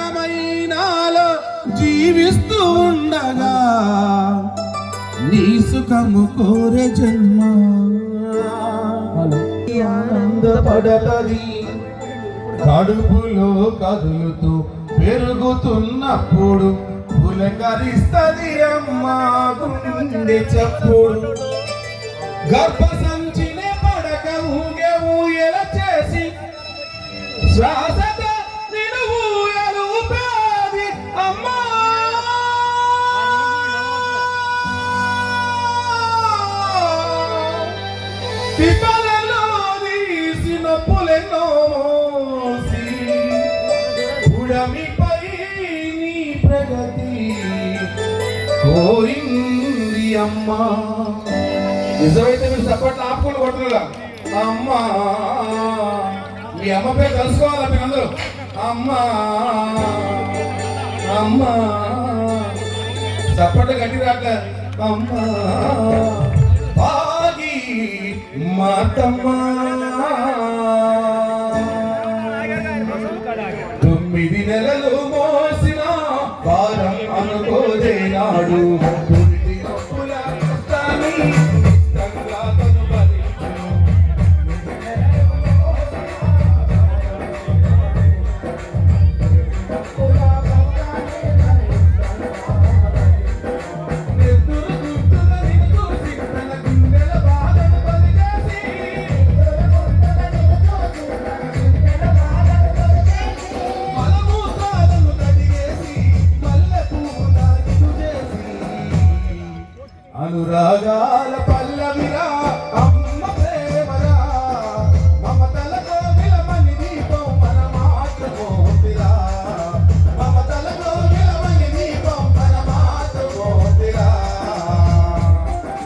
జీవకణమైనాలో జీవిస్తూ ఉండగా నీ సుఖము కోరే జన్మ ఆనందపడతది కడుపులో కదులుతూ పెరుగుతున్నప్పుడు పులకరిస్తది అమ్మా గుండె చప్పుడు గర్భ సంచినే పడక ఊగే ఊయల చేసి శ్వాసతో నిన్ను ఊయలు ఊపేది అమ్మా పిపలలో తీసిన పులెన్నో మోసి ఉడమిపై నీ ప్రగతి కోరింది అమ్మా. నిజమైతే మీరు సపోర్ట్ ఆపుకోండి కొట్టరుగా అమ్మా. మీ అమ్మ పేరు తెలుసుకోవాలా మీరు అందరూ అమ్మా అమ్మా సపోర్ట్ గట్టి రాట్లే అమ్మా ఆగి మాతమ్మా 9 నెలలు మోసిన భారం అనుకోదేనాడు